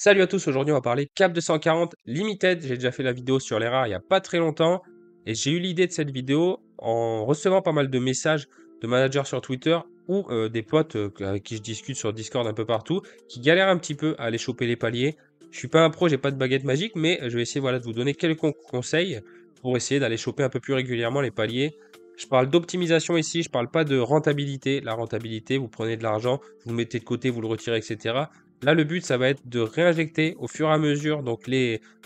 Salut à tous, aujourd'hui on va parler cap 240 Limited. J'ai déjà fait la vidéo sur les rares il n'y a pas très longtemps et j'ai eu l'idée de cette vidéo en recevant pas mal de messages de managers sur Twitter ou des potes avec qui je discute sur Discord un peu partout qui galèrent un petit peu à aller choper les paliers. Je suis pas un pro, j'ai pas de baguette magique, mais je vais essayer voilà, de vous donner quelques conseils pour essayer d'aller choper un peu plus régulièrement les paliers. Je parle d'optimisation ici, je parle pas de rentabilité. La rentabilité, vous prenez de l'argent, vous le mettez de côté, vous le retirez, etc. Là, le but, ça va être de réinjecter au fur et à mesure donc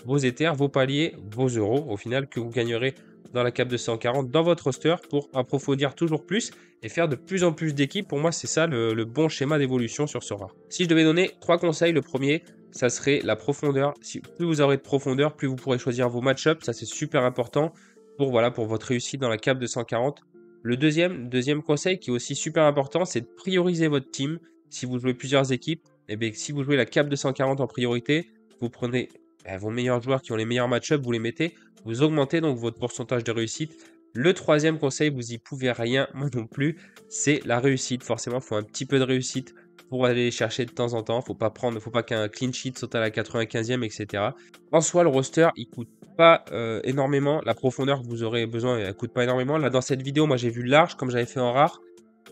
vos Ethers, vos paliers, vos euros, au final, que vous gagnerez dans la cap 240 dans votre roster pour approfondir toujours plus et faire de plus en plus d'équipes. Pour moi, c'est ça le bon schéma d'évolution sur ce rare. Si je devais donner 3 conseils, le premier, ça serait la profondeur. Plus vous aurez de profondeur, plus vous pourrez choisir vos match-ups. Ça, c'est super important pour, voilà, pour votre réussite dans la cap 240. Le deuxième conseil qui est aussi super important, c'est de prioriser votre team. Si vous jouez plusieurs équipes, et bien, si vous jouez la cap 240 en priorité, vous prenez vos meilleurs joueurs qui ont les meilleurs match-ups, vous les mettez, vous augmentez donc votre pourcentage de réussite. Le troisième conseil, vous y pouvez rien, moi non plus, c'est la réussite. Forcément, il faut un petit peu de réussite pour aller les chercher de temps en temps. Faut pas qu'un clean sheet saute à la 95e, etc. En soi, le roster, il coûte pas énormément. La profondeur que vous aurez besoin, elle coûte pas énormément. Là, dans cette vidéo, moi, j'ai vu large, comme j'avais fait en rare.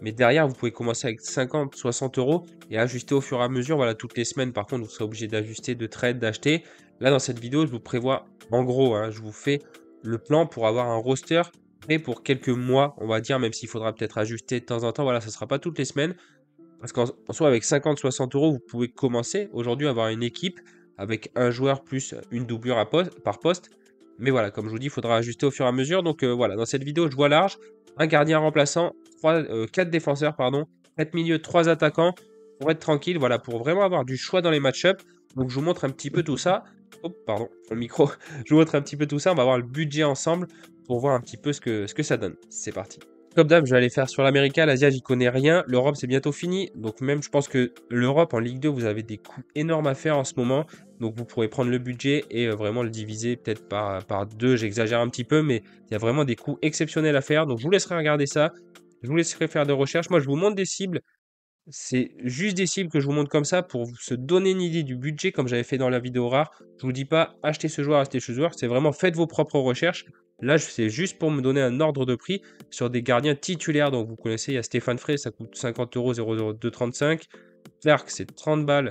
Mais derrière, vous pouvez commencer avec 50, 60 euros et ajuster au fur et à mesure. Voilà, toutes les semaines, par contre, vous serez obligé d'ajuster, de trade, d'acheter. Là, dans cette vidéo, je vous prévois, en gros, je vous fais le plan pour avoir un roster prêt pour quelques mois, on va dire, même s'il faudra peut-être ajuster de temps en temps. Voilà, ça ne sera pas toutes les semaines. Parce qu'en soi, avec 50, 60 euros, vous pouvez commencer aujourd'hui à avoir une équipe avec un joueur plus une doublure par poste. Mais voilà, comme je vous dis, il faudra ajuster au fur et à mesure. Donc voilà, dans cette vidéo, je vois large. Un gardien remplaçant, 4 défenseurs, pardon, 4 milieux, 3 attaquants, pour être tranquille, voilà, pour vraiment avoir du choix dans les match-ups. Donc je vous montre un petit peu tout ça. Oh, pardon, le micro. Je vous montre un petit peu tout ça. On va voir le budget ensemble pour voir un petit peu ce que ça donne. C'est parti. Comme d'hab, je vais aller faire sur l'América. L'Asia, j'y connais rien. L'Europe, c'est bientôt fini. Donc même, je pense que l'Europe en Ligue 2, vous avez des coûts énormes à faire en ce moment. Donc vous pourrez prendre le budget et vraiment le diviser peut-être par 2. J'exagère un petit peu, mais il y a vraiment des coûts exceptionnels à faire. Donc je vous laisserai regarder ça. Je vous laisserai faire des recherches. Moi, je vous montre des cibles. C'est juste des cibles que je vous montre comme ça pour se donner une idée du budget comme j'avais fait dans la vidéo rare. Je vous dis pas achetez ce joueur, achetez ce joueur. C'est vraiment faites vos propres recherches. Là, c'est juste pour me donner un ordre de prix sur des gardiens titulaires. Donc vous connaissez, il y a Stéphane Frey, ça coûte 50 euros, 0,0235. Clark, c'est 30 balles,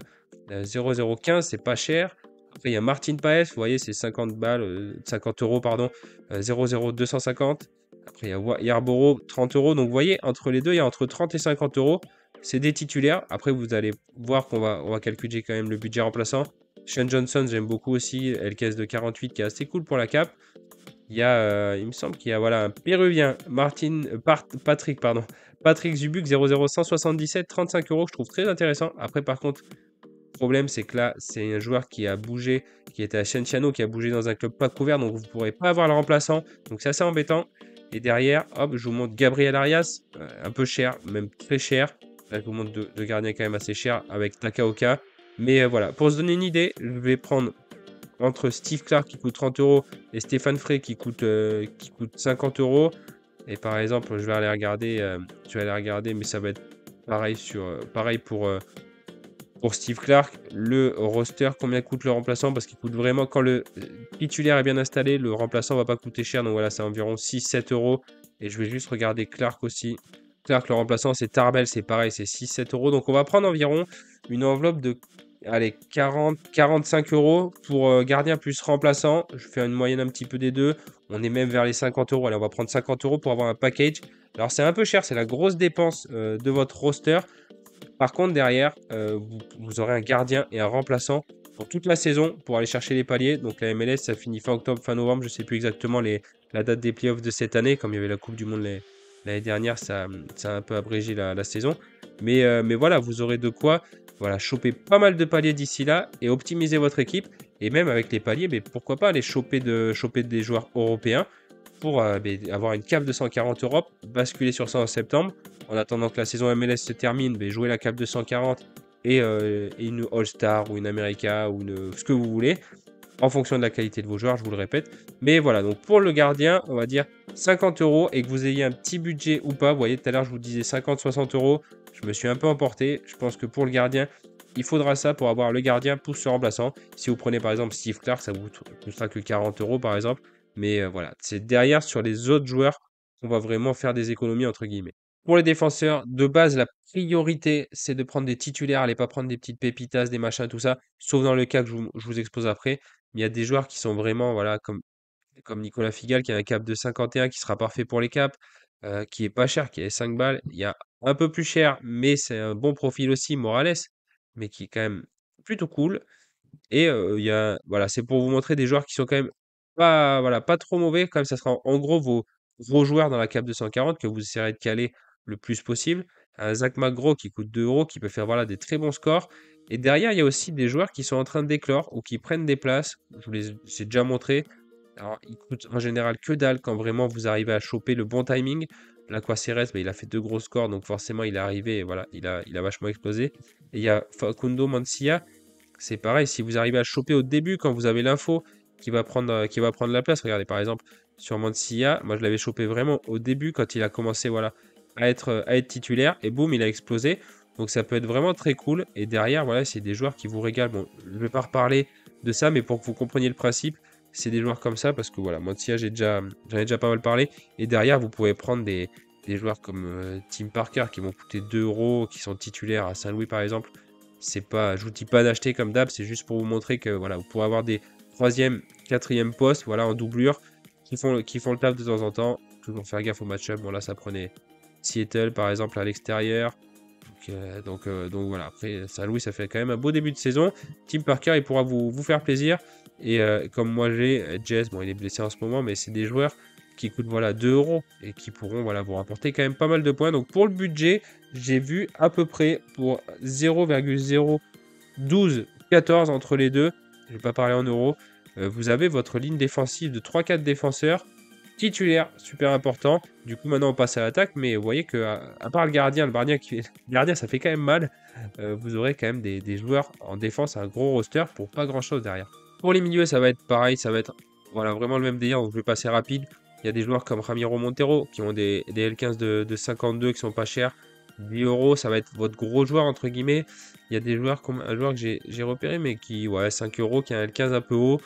0,015, c'est pas cher. Après, il y a Martin Paes, vous voyez, c'est 50 balles, 50 euros, pardon, 0,0250. Après, il y a Yarborough, 30 euros. Donc vous voyez, entre les deux, il y a entre 30 et 50 euros. C'est des titulaires. Après, vous allez voir on va calculer quand même le budget remplaçant. Sean Johnson, j'aime beaucoup aussi. Elle caisse de 48 qui est assez cool pour la cap. Il y a, il me semble qu'il y a voilà, un Péruvien, Patrick Zubuk, 00177, 35 euros, que je trouve très intéressant. Après, par contre, le problème, c'est que là, c'est un joueur qui a bougé, qui était à Cienciano, qui a bougé dans un club pas couvert, donc vous ne pourrez pas avoir le remplaçant. Donc c'est assez embêtant. Et derrière, hop, je vous montre Gabriel Arias, un peu cher, même très cher. Là, je vous montre deux gardiens quand même assez chers avec Takaoka. Mais voilà, pour se donner une idée, je vais prendre entre Steve Clark qui coûte 30 euros et Stéphane Frey qui coûte 50 euros. Et par exemple, je vais aller regarder, mais ça va être pareil, pareil pour Steve Clark. Le roster, combien coûte le remplaçant? Parce qu'il coûte vraiment, quand le titulaire est bien installé, le remplaçant va pas coûter cher. Donc voilà, c'est environ 6-7 euros. Et je vais juste regarder Clark aussi. Clark, le remplaçant, c'est Tarbell, c'est pareil, c'est 6-7 euros. Donc on va prendre environ une enveloppe de 45 euros pour gardien plus remplaçant. Je fais une moyenne un petit peu des deux. On est même vers les 50 euros. Allez, on va prendre 50 euros pour avoir un package. Alors c'est un peu cher, c'est la grosse dépense de votre roster. Par contre, derrière, vous aurez un gardien et un remplaçant pour toute la saison pour aller chercher les paliers. Donc la MLS, ça finit fin octobre, fin novembre. Je ne sais plus exactement la date des playoffs de cette année. Comme il y avait la Coupe du Monde l'année dernière, ça a un peu abrégé la saison. Mais voilà, vous aurez de quoi choper pas mal de paliers d'ici là et optimiser votre équipe. Et même avec les paliers, mais pourquoi pas aller choper des joueurs européens pour avoir une CAF 240 Europe, basculer sur ça en septembre. En attendant que la saison MLS se termine, jouer la CAF 240 et une All-Star ou une America ou ce que vous voulez, en fonction de la qualité de vos joueurs, je vous le répète. Mais voilà, donc pour le gardien, on va dire 50 euros et que vous ayez un petit budget ou pas. Vous voyez, tout à l'heure, je vous disais 50-60 euros. Je me suis un peu emporté. Je pense que pour le gardien, il faudra ça pour avoir le gardien plus le remplaçant. Si vous prenez par exemple Steve Clark, ça vous coûtera que 40 € par exemple. Mais voilà, c'est derrière sur les autres joueurs qu'on va vraiment faire des économies entre guillemets. Pour les défenseurs, de base, la priorité, c'est de prendre des titulaires, allez pas prendre des petites pépitas, des machins, tout ça, sauf dans le cas que je vous expose après. Mais il y a des joueurs qui sont vraiment, voilà, comme Nicolas Figal qui a un cap de 51 qui sera parfait pour les caps, qui est pas cher, qui est 5 balles. Il y a un peu plus cher, mais c'est un bon profil aussi, Morales, mais qui est quand même plutôt cool. Et il y a voilà, c'est pour vous montrer des joueurs qui sont quand même pas voilà, pas trop mauvais. Comme ça sera en gros vos gros joueurs dans la cape 240 que vous essayerez de caler le plus possible. Un Zach McGraw qui coûte 2 € qui peut faire voilà, des très bons scores. Et derrière, il y a aussi des joueurs qui sont en train de d'éclore ou qui prennent des places. Je vous les j'ai déjà montré. Alors, ils coûtent en général que dalle quand vraiment vous arrivez à choper le bon timing. Là, Ceres, bah, il a fait 2 gros scores, donc forcément, il est arrivé et voilà, il a vachement explosé. Et il y a Facundo Mancia, c'est pareil, si vous arrivez à choper au début, quand vous avez l'info qui va prendre la place, regardez par exemple sur Mancia, moi je l'avais chopé vraiment au début quand il a commencé voilà, à être titulaire, et boum, il a explosé. Donc ça peut être vraiment très cool. Et derrière, voilà, c'est des joueurs qui vous régalent. Bon, je ne vais pas reparler de ça, mais pour que vous compreniez le principe, c'est des joueurs comme ça, parce que voilà, Mancia, j'en ai déjà pas mal parlé. Et derrière, vous pouvez prendre des joueurs comme Tim Parker qui vont coûter 2 €, qui sont titulaires à Saint-Louis par exemple. C'est pas, je vous dis pas d'acheter comme d'hab, c'est juste pour vous montrer que voilà, vous pourrez avoir des troisième, quatrième postes, voilà, en doublure, qui font le taf de temps en temps. Toujours faire gaffe au match-up. Bon là, ça prenait Seattle par exemple à l'extérieur. Donc voilà, après Saint-Louis, ça fait quand même un beau début de saison. Tim Parker, il pourra vous faire plaisir. Et comme moi j'ai, Jess, bon il est blessé en ce moment, mais c'est des joueurs qui coûtent voilà 2 € et qui pourront voilà, vous rapporter quand même pas mal de points. Donc pour le budget, j'ai vu à peu près pour 0,01214 entre les deux, je ne vais pas parler en euros, vous avez votre ligne défensive de 3-4 défenseurs titulaires, super important. Du coup, maintenant on passe à l'attaque, mais vous voyez que à part le gardien ça fait quand même mal. Vous aurez quand même des joueurs en défense, un gros roster pour pas grand chose derrière. Pour les milieux, ça va être pareil, ça va être voilà, vraiment le même délire, donc je vais passer rapide. Il y a des joueurs comme Ramiro Montero qui ont des L15 de 52 qui sont pas chers. 10 €, ça va être votre gros joueur entre guillemets. Il y a des joueurs comme un joueur que j'ai repéré, mais qui, ouais, 5 €, qui a un L15 un peu haut.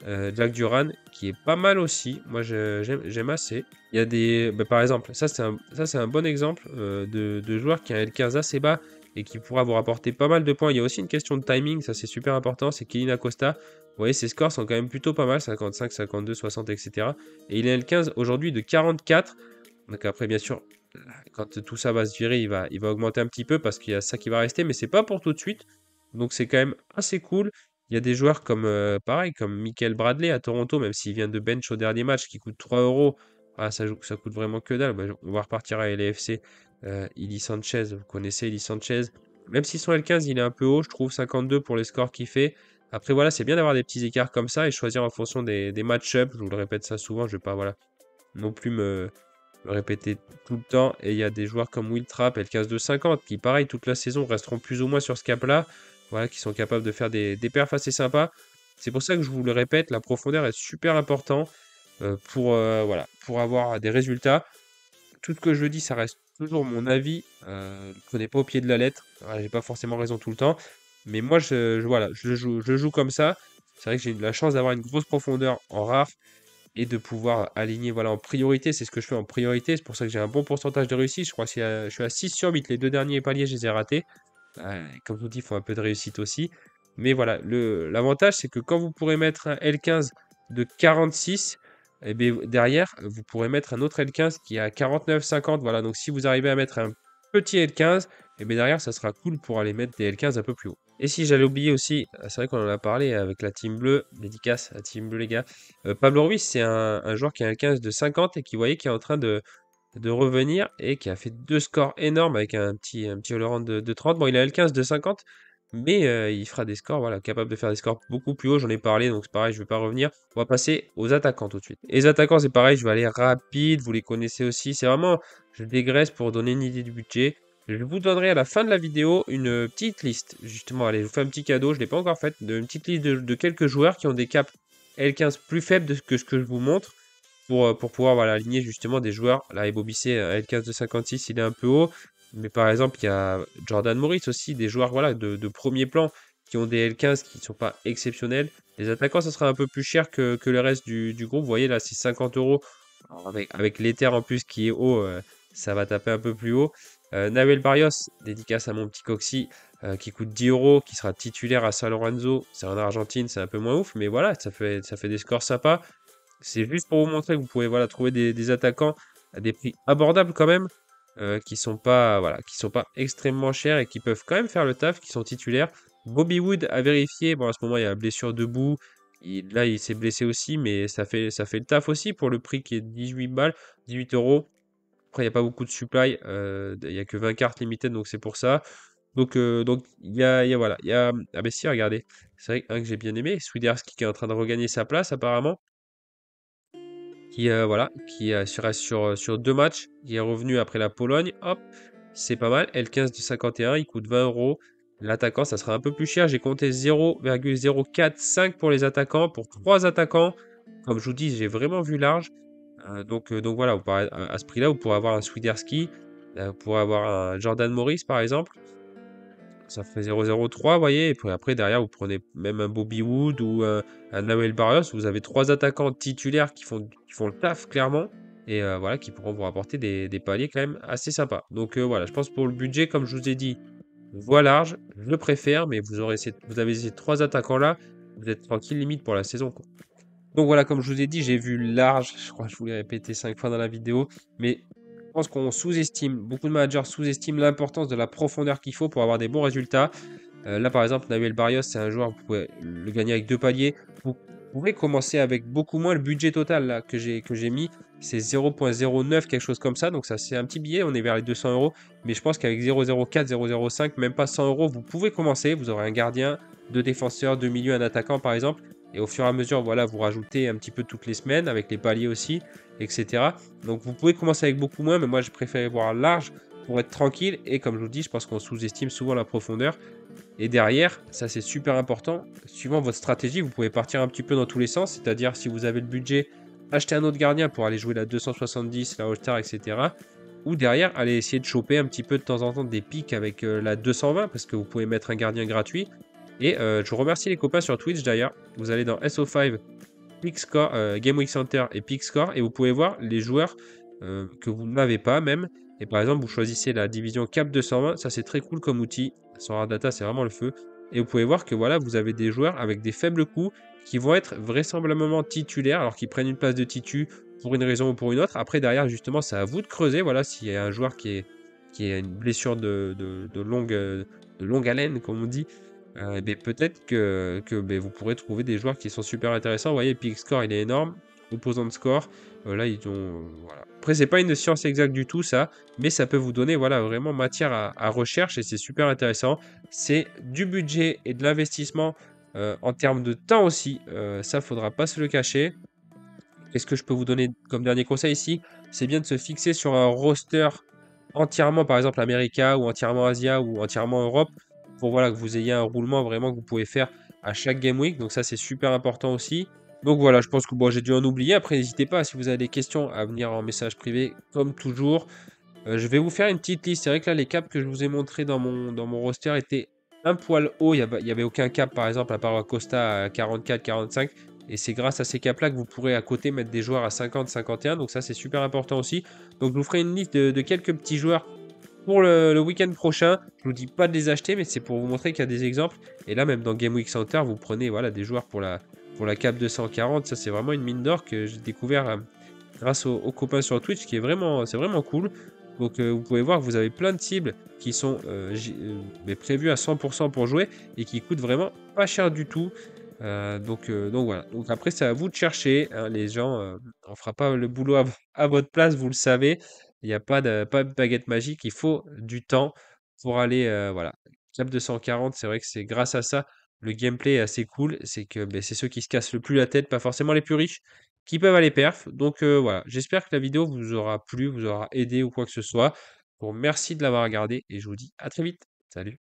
Jack Duran, qui est pas mal aussi. Moi, j'aime assez. Il y a des. Bah, par exemple, ça, c'est un bon exemple de joueur qui a un L15 assez bas et qui pourra vous rapporter pas mal de points. Il y a aussi une question de timing, ça c'est super important. C'est Kelly Acosta. Vous voyez, ses scores sont quand même plutôt pas mal, 55, 52, 60, etc. Et il a un L15 aujourd'hui de 44. Donc après, bien sûr, quand tout ça va se virer, il va augmenter un petit peu parce qu'il y a ça qui va rester, mais c'est pas pour tout de suite. Donc c'est quand même assez cool. Il y a des joueurs comme, pareil, comme Michael Bradley à Toronto, même s'il vient de bench au dernier match, qui coûte 3 €. Ah, ça coûte vraiment que dalle. Bah, on va repartir à LAFC. Illy Sanchez, vous connaissez Illy Sanchez. Même si son L15, il est un peu haut, je trouve 52 pour les scores qu'il fait. Après, voilà, c'est bien d'avoir des petits écarts comme ça et choisir en fonction des match-ups. Je vous le répète ça souvent, je vais pas, voilà, non plus me répéter tout le temps. Et il y a des joueurs comme Will Trapp, L15 de 50, qui, pareil, toute la saison resteront plus ou moins sur ce cap-là. Voilà, qui sont capables de faire des perfs assez sympas. C'est pour ça que je vous le répète, la profondeur est super important voilà, pour avoir des résultats. Tout ce que je dis, ça reste toujours mon avis. Ne prenez pas au pied de la lettre. Voilà, j'ai pas forcément raison tout le temps. Mais moi, voilà, je joue comme ça. C'est vrai que j'ai eu la chance d'avoir une grosse profondeur en rare et de pouvoir aligner voilà, en priorité. C'est ce que je fais en priorité. C'est pour ça que j'ai un bon pourcentage de réussite. Je crois que je suis à 6 sur 8. Les deux derniers paliers, je les ai ratés. Comme je vous dis, il faut un peu de réussite aussi. Mais voilà, l'avantage, c'est que quand vous pourrez mettre un L15 de 46, et bien, derrière, vous pourrez mettre un autre L15 qui est à 49, 50. Voilà, donc si vous arrivez à mettre un petit L15, et bien derrière, ça sera cool pour aller mettre des L15 un peu plus haut. Et si j'allais oublier aussi, c'est vrai qu'on en a parlé avec la Team Bleue, dédicace à la Team Bleue, les gars. Pablo Ruiz, c'est un joueur qui a un 15 de 50 et qui, voyez, qui est en train de revenir et qui a fait deux scores énormes avec un petit all-around de 30. Bon, il a L15 de 50, mais il fera des scores, voilà, capable de faire des scores beaucoup plus hauts. J'en ai parlé, donc c'est pareil, je ne vais pas revenir. On va passer aux attaquants tout de suite. Et les attaquants, c'est pareil, je vais aller rapide, vous les connaissez aussi. C'est vraiment, je dégraisse pour donner une idée du budget. Je vous donnerai à la fin de la vidéo une petite liste. Justement, allez, je vous fais un petit cadeau, je ne l'ai pas encore fait, une petite liste de quelques joueurs qui ont des caps L15 plus faibles que ce que je vous montre pour pouvoir voilà, aligner justement des joueurs. Là, Ebobissé, L15 de 56, il est un peu haut. Mais par exemple, il y a Jordan Morris aussi, des joueurs voilà, de premier plan qui ont des L15 qui ne sont pas exceptionnels. Les attaquants, ça sera un peu plus cher que le reste du groupe. Vous voyez, là, c'est 50 euros. Alors, avec l'Ether en plus qui est haut, ça va taper un peu plus haut. Nahuel Barrios, dédicace à mon petit Coxy, qui coûte 10 euros, qui sera titulaire à San Lorenzo. C'est en Argentine, c'est un peu moins ouf, mais voilà, ça fait des scores sympas. C'est juste pour vous montrer que vous pouvez voilà, trouver des attaquants à des prix abordables quand même, qui sont pas, voilà, qui sont pas extrêmement chers et qui peuvent quand même faire le taf, qui sont titulaires. Bobby Wood à vérifier. Bon, à ce moment, il y a la blessure debout. Là, il s'est blessé aussi, mais ça fait le taf aussi pour le prix qui est 18 balles, 18 euros. Après, il n'y a pas beaucoup de supply. Il n'y a que 20 cartes limited, donc c'est pour ça. Donc voilà. Ah, ben si, regardez. C'est vrai qu'un que j'ai bien aimé, Swiderski qui est en train de regagner sa place apparemment qui reste sur 2 matchs, qui est revenu après la Pologne. Hop, c'est pas mal. L15 de 51, il coûte 20 euros. L'attaquant, ça sera un peu plus cher. J'ai compté 0,045 pour les attaquants. Pour 3 attaquants, comme je vous dis, j'ai vraiment vu large. Donc voilà, à ce prix-là, vous pourrez avoir un Swiderski, vous pourrez avoir un Jordan Morris par exemple. Ça fait 0,03, vous voyez. Et puis après, derrière, vous prenez même un Bobby Wood ou un Nahuel Barrios. Vous avez 3 attaquants titulaires qui font le taf, clairement. Et voilà, qui pourront vous rapporter des paliers quand même assez sympas. Donc voilà, je pense pour le budget, comme je vous ai dit, voie large, je le préfère. Mais vous avez ces 3 attaquants-là, vous êtes tranquille limite pour la saison, quoi. Donc voilà, comme je vous ai dit, j'ai vu large. Je crois que je vous l'ai répété 5 fois dans la vidéo. Mais je pense qu'on sous-estime, beaucoup de managers sous-estiment l'importance de la profondeur qu'il faut pour avoir des bons résultats. Là, par exemple, Nahuel Barrios, c'est un joueur, vous pouvez le gagner avec 2 paliers. Vous pouvez commencer avec beaucoup moins. Le budget total là, que j'ai mis, c'est 0,09, quelque chose comme ça. Donc, ça, c'est un petit billet. On est vers les 200 euros. Mais je pense qu'avec 0,04, 0,05, même pas 100 euros, vous pouvez commencer. Vous aurez un gardien, 2 défenseurs, 2 milieux, un attaquant, par exemple. Et au fur et à mesure, voilà, vous rajoutez un petit peu toutes les semaines avec les paliers aussi, etc. Donc, vous pouvez commencer avec beaucoup moins. Mais moi, je préfère voir large pour être tranquille. Et comme je vous dis, je pense qu'on sous-estime souvent la profondeur. Et derrière, ça c'est super important, suivant votre stratégie, vous pouvez partir un petit peu dans tous les sens, c'est-à-dire si vous avez le budget, acheter un autre gardien pour aller jouer la 270, la All-Star, etc. Ou derrière, aller essayer de choper un petit peu de temps en temps des pics avec la 220, parce que vous pouvez mettre un gardien gratuit. Et je remercie les copains sur Twitch d'ailleurs, vous allez dans SO5, Pick Score, Game Week Center et Pick Score, et vous pouvez voir les joueurs que vous n'avez pas même. Et par exemple, vous choisissez la division Cap 220, ça c'est très cool comme outil. Sur Hard Data, c'est vraiment le feu. Et vous pouvez voir que voilà, vous avez des joueurs avec des faibles coûts qui vont être vraisemblablement titulaires, alors qu'ils prennent une place de titu pour une raison ou pour une autre. Après, derrière, justement, c'est à vous de creuser. Voilà, s'il y a un joueur qui a une blessure de longue haleine, comme on dit, ben, peut-être que ben, vous pourrez trouver des joueurs qui sont super intéressants. Vous voyez, Pick Score, il est énorme. Opposant de score, là, ils ont. Voilà. Après, c'est pas une science exacte du tout, ça, mais ça peut vous donner voilà, vraiment matière à recherche et c'est super intéressant. C'est du budget et de l'investissement en termes de temps aussi. Ça, faudra pas se le cacher. Qu'est-ce que je peux vous donner comme dernier conseil ici? C'est bien de se fixer sur un roster entièrement, par exemple, America ou entièrement Asia ou entièrement Europe pour voilà, que vous ayez un roulement vraiment que vous pouvez faire à chaque Game Week. Donc ça, c'est super important aussi. Donc voilà, je pense que bon, j'ai dû en oublier. Après, n'hésitez pas, si vous avez des questions, à venir en message privé, comme toujours. Je vais vous faire une petite liste. C'est vrai que là, les caps que je vous ai montrés dans mon roster étaient un poil haut. Il y avait aucun cap, par exemple, à part Acosta à 44, 45. Et c'est grâce à ces caps-là que vous pourrez à côté mettre des joueurs à 50, 51. Donc ça, c'est super important aussi. Donc je vous ferai une liste de quelques petits joueurs pour le week-end prochain. Je vous dis pas de les acheter, mais c'est pour vous montrer qu'il y a des exemples. Et là, même dans Game Week Center, vous prenez voilà, des joueurs pour la cap 240. Ça, c'est vraiment une mine d'or que j'ai découvert grâce aux copains sur Twitch, c'est vraiment cool. Donc vous pouvez voir que vous avez plein de cibles qui sont mais prévues à 100% pour jouer et qui coûtent vraiment pas cher du tout. Donc voilà. Donc après, c'est à vous de chercher, hein, les gens, on fera pas le boulot à votre place, vous le savez. Il n'y a pas de baguette magique, il faut du temps pour aller, voilà. Cap 240, c'est vrai que c'est grâce à ça, le gameplay est assez cool. C'est que ben, c'est ceux qui se cassent le plus la tête, pas forcément les plus riches, qui peuvent aller perf. Donc voilà, j'espère que la vidéo vous aura plu, vous aura aidé ou quoi que ce soit. Bon, merci de l'avoir regardé et je vous dis à très vite. Salut.